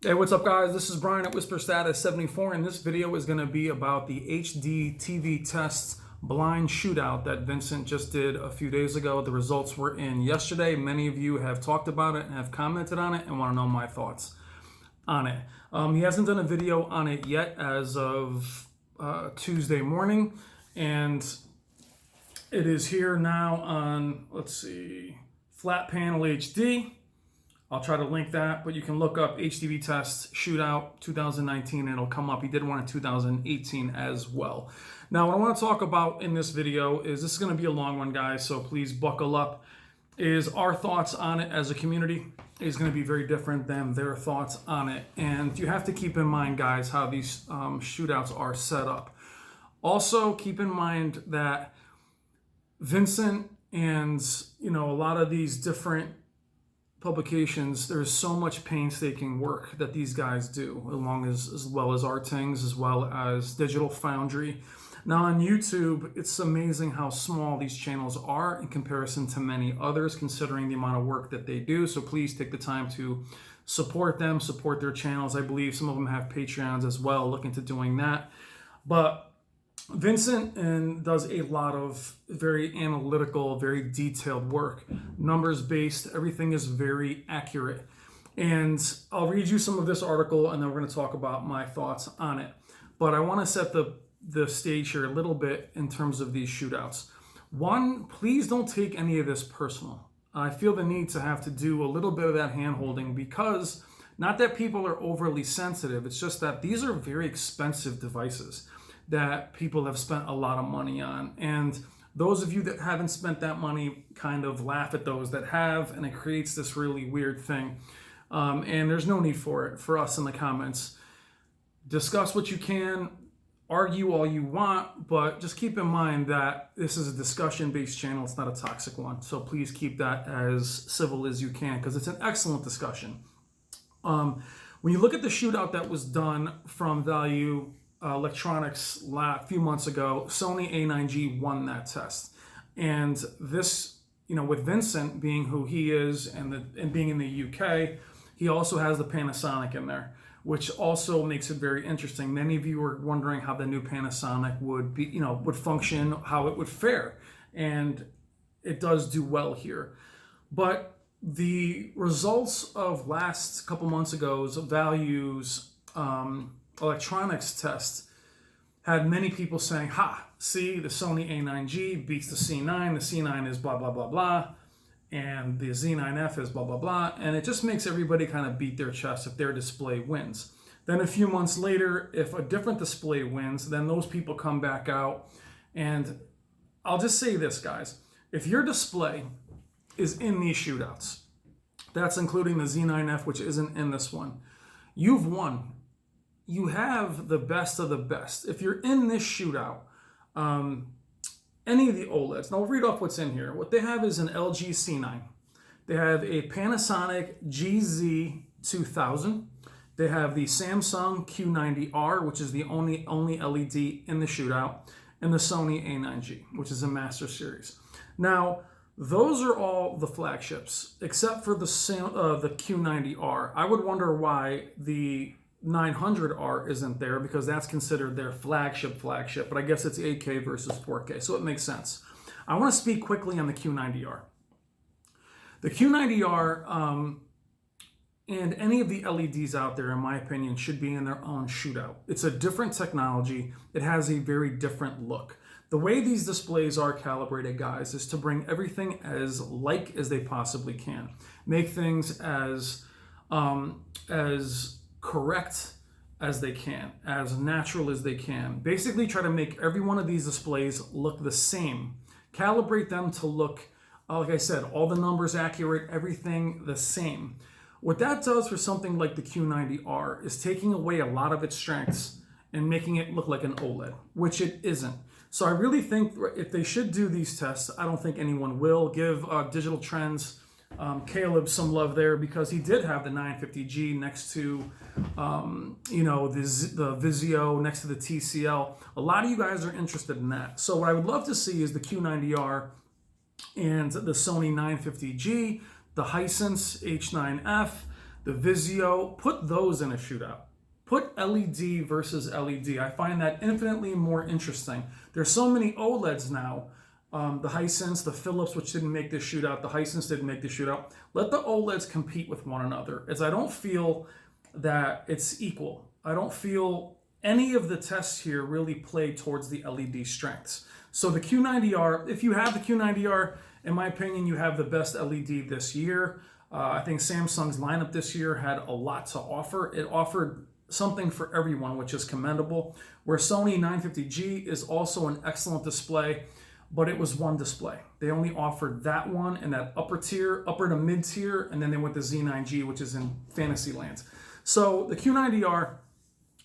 Hey, what's up guys? This is Brian at WhisperStatus74 and this video is going to be about the Hdtvtest blind shootout that Vincent just did a few days ago. The results were in yesterday. Many of you have talked about it and have commented on it and want to know my thoughts on it. He hasn't done a video on it yet as of Tuesday morning, and it is here now on, let's see, Flatpanelshd. I'll try to link that, but you can look up Hdtv Shootout 2019 and it'll come up. He did one in 2018 as well. Now, what I want to talk about in this video is, this is going to be a long one, guys, so please buckle up, is our thoughts on it as a community is going to be very different than their thoughts on it. And you have to keep in mind, guys, how these shootouts are set up. Also, keep in mind that Vincent and, a lot of these different publications, there's so much painstaking work that these guys do, as well as Artings, as well as Digital Foundry. Now on YouTube, it's amazing how small these channels are in comparison to many others, considering the amount of work that they do. So please take the time to support them, support their channels. I believe some of them have Patreons as well. Look into doing that. But Vincent does a lot of very analytical, very detailed work, numbers-based. Everything is very accurate. And I'll read you some of this article, and then we're going to talk about my thoughts on it. But I want to set the stage here a little bit in terms of these shootouts. One, please don't take any of this personal. I feel the need to have to do a little bit of that hand-holding, because not that people are overly sensitive, it's just that these are very expensive devices that people have spent a lot of money on. And those of you that haven't spent that money kind of laugh at those that have, and it creates this really weird thing. And there's no need for it, for us in the comments. Discuss what you can, argue all you want, but just keep in mind that this is a discussion-based channel. It's not a toxic one. So please keep that as civil as you can, because it's an excellent discussion. When you look at the shootout that was done from Value Electronics a few months ago, Sony A9G won that test. And this, with Vincent being who he is and being in the UK, he also has the Panasonic in there, which also makes it very interesting. Many of you are wondering how the new Panasonic would be, would function, how it would fare. And it does do well here. But the results of last couple months ago's Value's electronics test had many people saying, see, the Sony A9G beats the C9, the C9 is blah, blah, blah, blah, and the Z9F is blah, blah, blah, and it just makes everybody kind of beat their chest if their display wins. Then a few months later, if a different display wins, then those people come back out, and I'll just say this, guys, if your display is in these shootouts, that's including the Z9F, which isn't in this one, you've won. You have the best of the best. If you're in this shootout, any of the OLEDs, now we'll read off what's in here. What they have is an LG C9. They have a Panasonic GZ2000. They have the Samsung Q90R, which is the only LED in the shootout, and the Sony A9G, which is a Master Series. Now, those are all the flagships, except for the Q90R. I would wonder why the 900R isn't there, because that's considered their flagship, but I guess it's 8K versus 4K, so it makes sense. I want to speak quickly on the Q90R. The Q90R and any of the LEDs out there, in my opinion, should be in their own shootout. It's a different technology. It has a very different look. The way these displays are calibrated, guys, is to bring everything as like as they possibly can. Make things as correct as they can, as natural as they can. Basically try to make every one of these displays look the same. Calibrate them to look, like I said, all the numbers accurate, everything the same. What that does for something like the Q90R is taking away a lot of its strengths and making it look like an OLED, which it isn't. So I really think if they should do these tests, I don't think anyone will. Give Digital Trends Caleb some love there, because he did have the 950G next to the Vizio, next to the TCL. A lot of you guys are interested in that. So what I would love to see is the Q90R and the Sony 950G, the Hisense H9F, the Vizio, put those in a shootout. Put LED versus LED. I find that infinitely more interesting. There's so many OLEDs now. The Hisense, the Philips, which didn't make this shootout, the Hisense didn't make this shootout. Let the OLEDs compete with one another, as I don't feel that it's equal. I don't feel any of the tests here really play towards the LED strengths. So the Q90R, if you have the Q90R, in my opinion, you have the best LED this year. I think Samsung's lineup this year had a lot to offer. It offered something for everyone, which is commendable. Where Sony 950G is also an excellent display, but it was one display. They only offered that one in that upper tier, upper to mid tier, and then they went to Z9G, which is in Fantasyland. So the Q90R,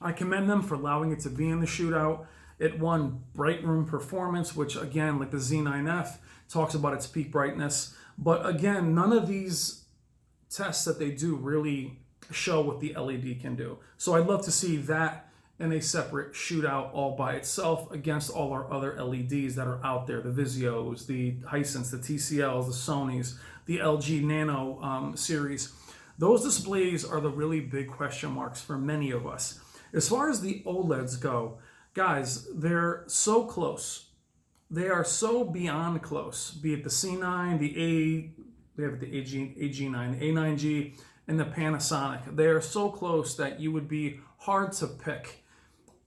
I commend them for allowing it to be in the shootout. It won bright room performance, which again, like the Z9F, talks about its peak brightness. But again, none of these tests that they do really show what the LED can do. So I'd love to see that in a separate shootout all by itself against all our other LEDs that are out there, the Vizios, the Hisense, the TCLs, the Sonys, the LG Nano series. Those displays are the really big question marks for many of us. As far as the OLEDs go, guys, they're so close. They are so beyond close, be it the C9, we have the AG9, the A9G, and the Panasonic. They are so close that you would be hard to pick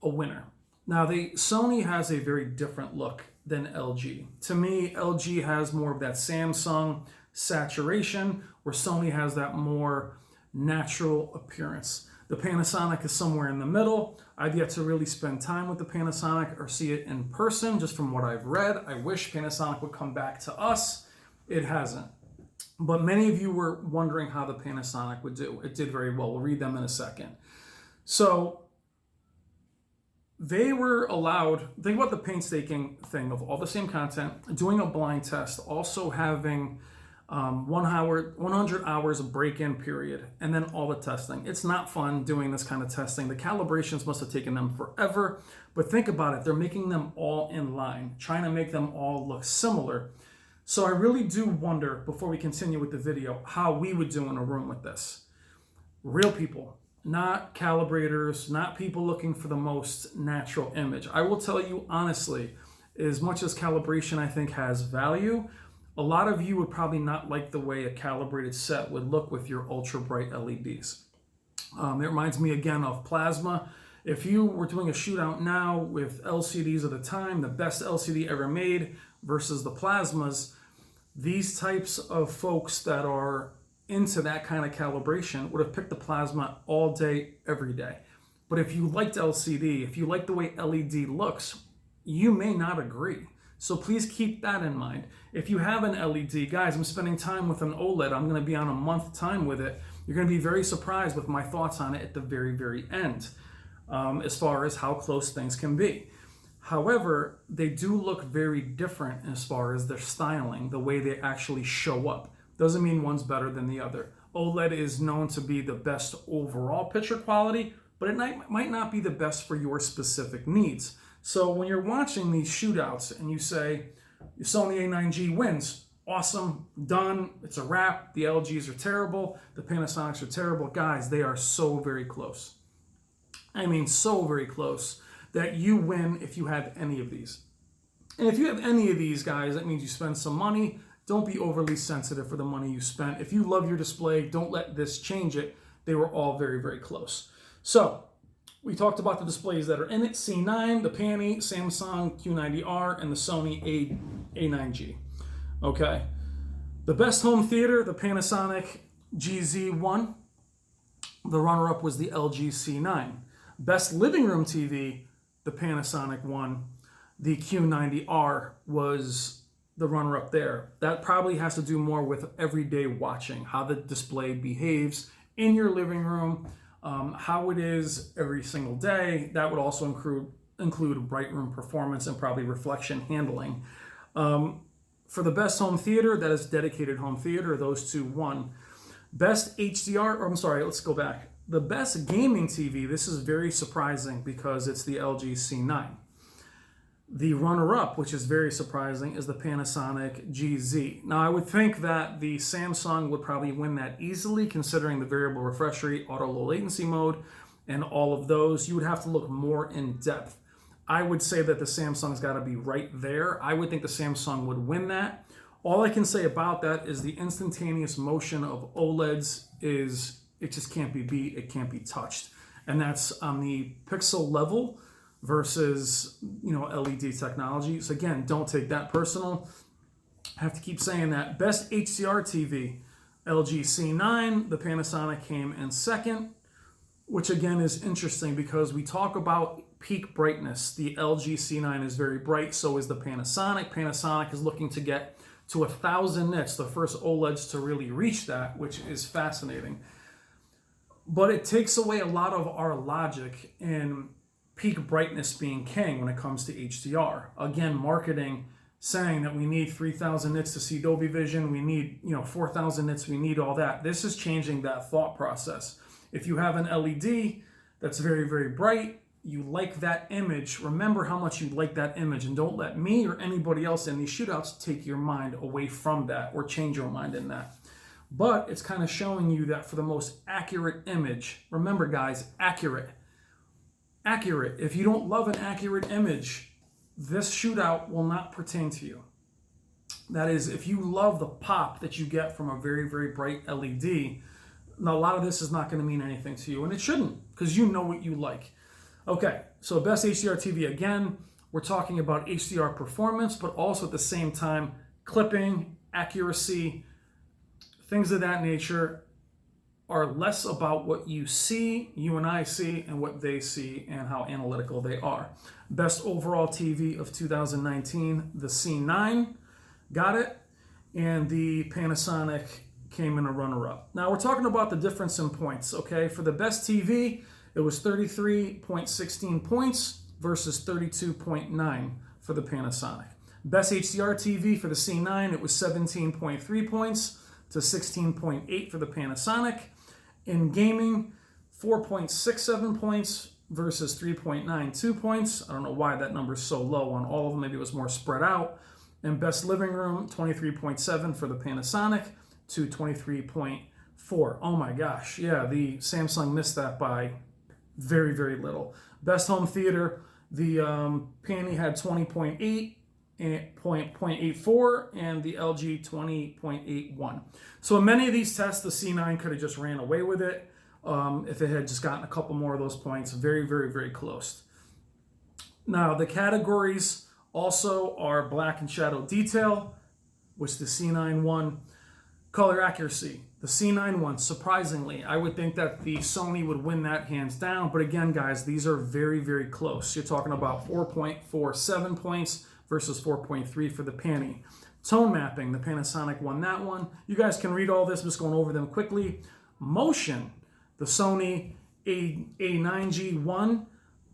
a winner. Now, Sony has a very different look than LG. To me, LG has more of that Samsung saturation, where Sony has that more natural appearance. The Panasonic is somewhere in the middle. I've yet to really spend time with the Panasonic or see it in person, just from what I've read. I wish Panasonic would come back to us. It hasn't. But many of you were wondering how the Panasonic would do. It did very well. We'll read them in a second. So they were allowed, think about the painstaking thing of all the same content, doing a blind test, also having 100 hours of break-in period, and then all the testing. It's not fun doing this kind of testing. The calibrations must have taken them forever, but think about it. They're making them all in line, trying to make them all look similar. So I really do wonder, before we continue with the video, how we would do in a room with this. Real people, not calibrators, not people looking for the most natural image. I will tell you honestly, as much as calibration I think has value, a lot of you would probably not like the way a calibrated set would look with your ultra bright LEDs. It reminds me again of plasma. If you were doing a shootout now with LCDs of the time, the best LCD ever made versus the plasmas, these types of folks that are into that kind of calibration would have picked the plasma all day, every day. But if you liked LCD, if you like the way LED looks, you may not agree. So please keep that in mind. If you have an LED, guys, I'm spending time with an OLED. I'm going to be on a month time with it. You're going to be very surprised with my thoughts on it at the very, very end, as far as how close things can be. However, they do look very different as far as their styling, the way they actually show up. Doesn't mean one's better than the other. OLED is known to be the best overall picture quality, but it might not be the best for your specific needs. So when you're watching these shootouts and you say, Sony A9G wins, awesome, done, it's a wrap, the LGs are terrible, the Panasonics are terrible. Guys, they are so very close. I mean, so very close that you win if you have any of these. And if you have any of these, guys, that means you spend some money. Don't be overly sensitive for the money you spent. If you love your display, don't let this change it. They were all very, very close. So we talked about the displays that are in it: C9, the Panny, Samsung Q90R, and the Sony A9G. Okay. The best home theater, the Panasonic GZ1. The runner-up was the LG C9. Best living room TV, the Panasonic one. The Q90R was the runner-up there. That probably has to do more with everyday watching, how the display behaves in your living room, how it is every single day. That would also include bright room performance and probably reflection handling. For the best home theater, that is dedicated home theater, those two won. Best HDR, or I'm sorry, let's go back. The best gaming TV, this is very surprising because it's the LG C9. The runner-up, which is very surprising, is the Panasonic GZ. Now, I would think that the Samsung would probably win that easily, considering the variable refresh rate, auto low latency mode, and all of those. You would have to look more in depth. I would say that the Samsung's got to be right there. I would think the Samsung would win that. All I can say about that is the instantaneous motion of OLEDs it just can't be beat, it can't be touched. And that's on the pixel level versus, LED technology. So again, don't take that personal. I have to keep saying that. Best HDR TV, LG C9. The Panasonic came in second, which again is interesting because we talk about peak brightness. The LG C9 is very bright, so is the Panasonic. Panasonic is looking to get to 1,000 nits, the first OLEDs to really reach that, which is fascinating. But it takes away a lot of our logic in peak brightness being king when it comes to HDR. Again, marketing saying that we need 3,000 nits to see Dolby Vision, we need 4,000 nits, we need all that. This is changing that thought process. If you have an LED that's very, very bright, you like that image, remember how much you like that image, and don't let me or anybody else in these shootouts take your mind away from that or change your mind in that. But it's kind of showing you that for the most accurate image, remember guys, accurate. If you don't love an accurate image, this shootout will not pertain to you. That is, if you love the pop that you get from a very, very bright LED, a lot of this is not going to mean anything to you, and it shouldn't, because you know what you like. Okay, so best HDR TV, again, we're talking about HDR performance, but also at the same time, clipping, accuracy, things of that nature are less about what you see, you and I see, and what they see, and how analytical they are. Best overall TV of 2019, the C9 got it, and the Panasonic came in a runner-up. Now we're talking about the difference in points, okay? For the best TV, it was 33.16 points versus 32.9 for the Panasonic. Best HDR TV for the C9, it was 17.3 points to 16.8 for the Panasonic. In gaming, 4.67 points versus 3.92 points. I don't know why that number is so low on all of them. Maybe it was more spread out. And best living room, 23.7 for the Panasonic to 23.4. Oh my gosh. Yeah, the Samsung missed that by very, very little. Best home theater, the Panny had 20.8. 0.84 and the LG 20.81. So in many of these tests, the C9 could have just ran away with it if it had just gotten a couple more of those points. Very, very, very close. Now the categories also are black and shadow detail, which the C9 won. Color accuracy, the C9 won. Surprisingly, I would think that the Sony would win that hands down. But again, guys, these are very, very close. You're talking about 4.47 points versus 4.3 for the Panny. Tone mapping, the Panasonic won that one. You guys can read all this, I'm just going over them quickly. Motion, the Sony A9G won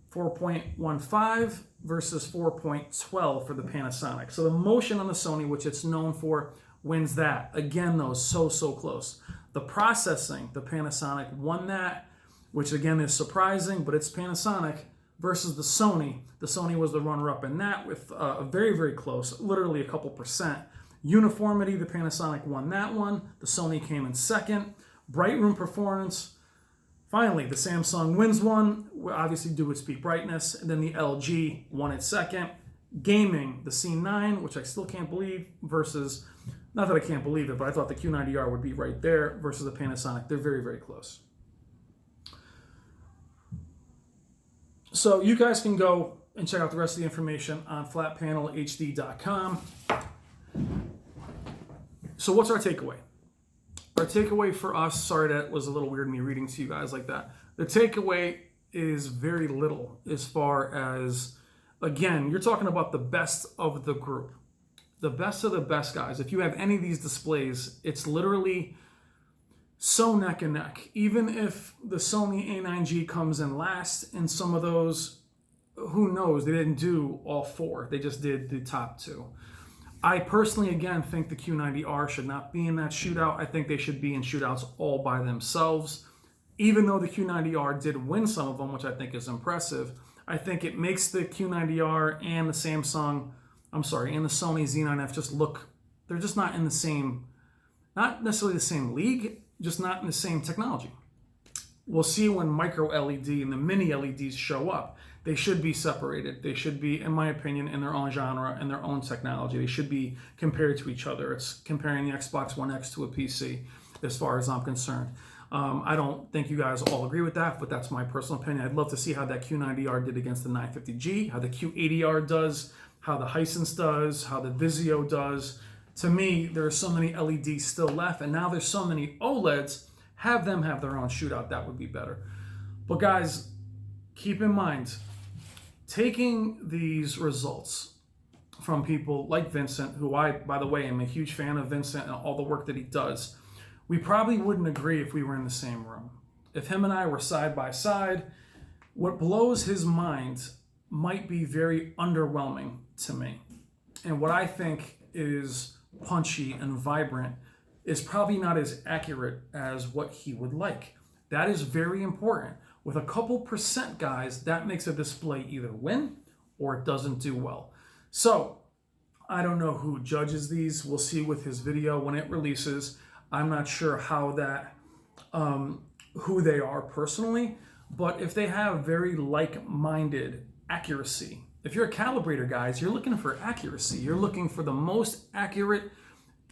4.15 versus 4.12 for the Panasonic. So the motion on the Sony, which it's known for, wins that. Again, though, so close. The processing, the Panasonic won that, which again is surprising, but it's Panasonic versus the Sony. The Sony was the runner-up in that with very, very close, literally a couple percent. Uniformity, the Panasonic won that one. The Sony came in second. Bright room performance, finally, the Samsung wins one, obviously due to its peak brightness, and then the LG won its second. Gaming, the C9, which I still can't believe, versus, not that I can't believe it, but I thought the Q90R would be right there versus the Panasonic. They're very, very close. So you guys can go and check out the rest of the information on flatpanelhd.com. So what's our takeaway? Our takeaway for us, sorry that was a little weird me reading to you guys like that. The takeaway is very little as far as, again, you're talking about the best of the group. The best of the best, guys. If you have any of these displays, it's literally so neck and neck. Even if the Sony A9G comes in last in some of those, who knows? They didn't do all four. They just did the top two. I personally, again, think the Q90R should not be in that shootout. I think they should be in shootouts all by themselves. Even though the Q90R did win some of them, which I think is impressive, I think it makes the Q90R and the Sony Z9F just look, they're just not in the same, not necessarily the same league, just not in the same technology. We'll see when micro LED and the mini LEDs show up. They should be separated. They should be, in my opinion, in their own genre and their own technology. They should be compared to each other. It's comparing the Xbox One X to a PC, as far as I'm concerned. I don't think you guys all agree with that, but that's my personal opinion. I'd love to see how that Q90R did against the 950G, how the Q80R does, how the Hisense does, how the Vizio does. To me, there are so many LEDs still left, and now there's so many OLEDs. Have them have their own shootout. That would be better. But guys, keep in mind, taking these results from people like Vincent, who I, by the way, am a huge fan of Vincent and all the work that he does, we probably wouldn't agree if we were in the same room. If him and I were side by side, what blows his mind might be very underwhelming to me. And what I think is punchy and vibrant is probably not as accurate as what he would like. That is very important. With a couple percent, guys, that makes a display either win or it doesn't do well. So I don't know who judges these. We'll see with his video when it releases. I'm not sure how that, who they are personally, but if they have very like-minded accuracy, if you're a calibrator, guys, you're looking for accuracy. You're looking for the most accurate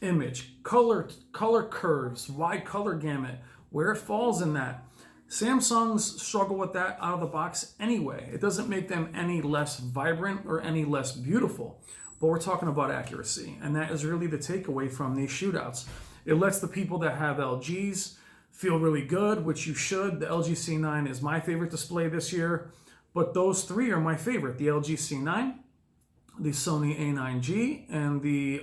image, color curves, wide color gamut, where it falls in that. Samsungs struggle with that out of the box anyway. It doesn't make them any less vibrant or any less beautiful, but we're talking about accuracy, and that is really the takeaway from these shootouts. It lets the people that have LGs feel really good, which you should. The LG C9 is my favorite display this year, but those three are my favorite. The LG C9, the Sony A9G, and the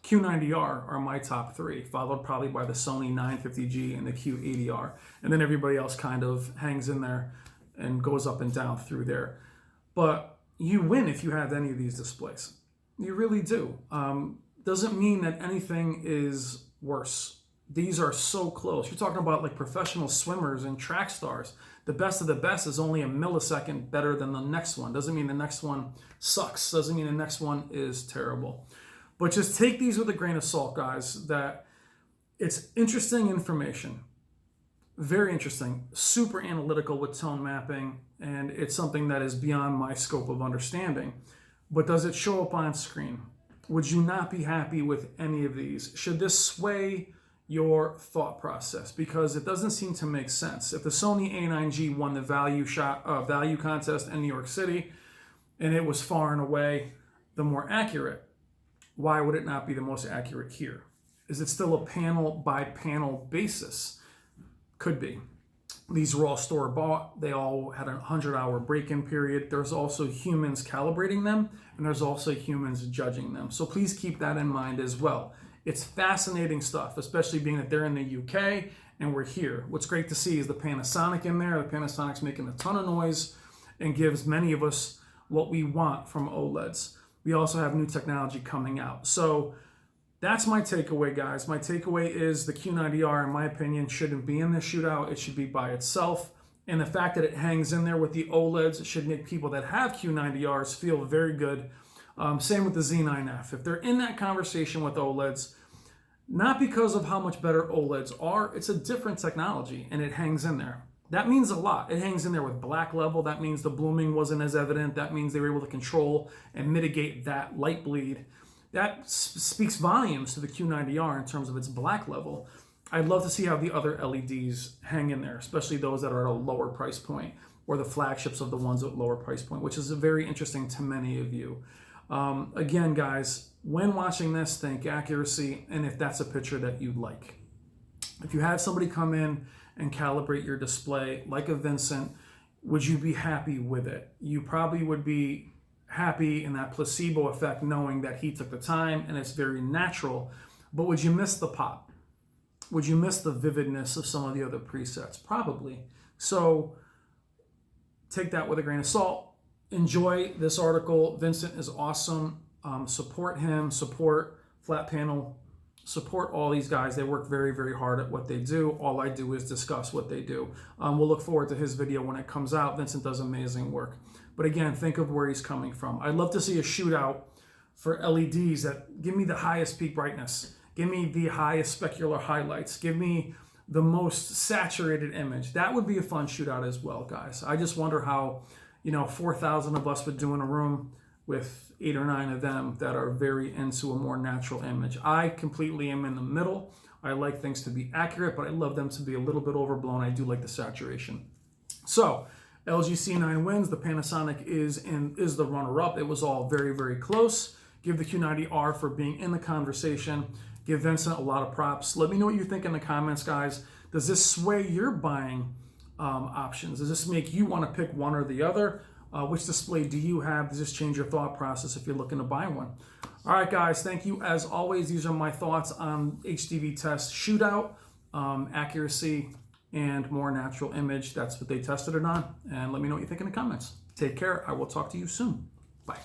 Q90R are my top three, followed probably by the Sony 950G and the Q80R. And then everybody else kind of hangs in there and goes up and down through there. But you win if you have any of these displays. You really do. Doesn't mean that anything is worse. These are so close. You're talking about like professional swimmers and track stars. The best of the best is only a millisecond better than the next one. Doesn't mean the next one sucks. Doesn't mean the next one is terrible. But just take these with a grain of salt, guys, that it's interesting information. Very interesting. Super analytical with tone mapping, and it's something that is beyond my scope of understanding. But does it show up on screen? Would you not be happy with any of these? Should this sway your thought process? Because it doesn't seem to make sense. If the Sony A9G won the value contest in New York City, and it was far and away the more accurate, why would it not be the most accurate here? Is it still a panel by panel basis? Could be. These were all store-bought. They all had a 100-hour break-in period. There's also humans calibrating them, and there's also humans judging them. So please keep that in mind as well. It's fascinating stuff, especially being that they're in the UK and we're here. What's great to see is the Panasonic in there. The Panasonic's making a ton of noise and gives many of us what we want from OLEDs. We also have new technology coming out. So that's my takeaway, guys. My takeaway is the Q90R, in my opinion, shouldn't be in this shootout. It should be by itself. And the fact that it hangs in there with the OLEDs should make people that have Q90Rs feel very good. Same with the Z9F. If they're in that conversation with OLEDs, not because of how much better OLEDs are, it's a different technology and it hangs in there. That means a lot. It hangs in there with black level. That means the blooming wasn't as evident. That means they were able to control and mitigate that light bleed. That speaks volumes to the Q90R in terms of its black level. I'd love to see how the other LEDs hang in there, especially those that are at a lower price point, or the flagships of the ones at lower price point, which is very interesting to many of you. Again, guys, when watching this, think accuracy, and if that's a picture that you'd like. If you had somebody come in and calibrate your display like a Vincent, would you be happy with it? You probably would be happy in that placebo effect, knowing that he took the time and it's very natural. But would you miss the pop? Would you miss the vividness of some of the other presets? Probably. So take that with a grain of salt. Enjoy this article. Vincent is awesome. Support him. Support Flat Panel support all these guys. They work very, very hard at what they do. All I do is discuss what they do. We'll look forward to his video when it comes out. Vincent does amazing work. But again, think of where he's coming from. I'd love to see a shootout for LEDs that give me the highest peak brightness, give me the highest specular highlights, give me the most saturated image. That would be a fun shootout as well, guys. I just wonder how, 4,000 of us would do in a room with 8 or 9 of them that are very into a more natural image. I completely am in the middle. I like things to be accurate, but I love them to be a little bit overblown. I do like the saturation. So LG C9 wins. The Panasonic is the runner-up. It was all very, very close. Give the Q90R for being in the conversation. Give Vincent a lot of props. Let me know what you think in the comments, guys. Does this sway your buying options? Does this make you want to pick one or the other? Which display do you have? Does this change your thought process if you're looking to buy one? All right, guys, thank you. As always, these are my thoughts on Hdtvtest Shootout, accuracy, and more natural image. That's what they tested it on. And let me know what you think in the comments. Take care. I will talk to you soon. Bye.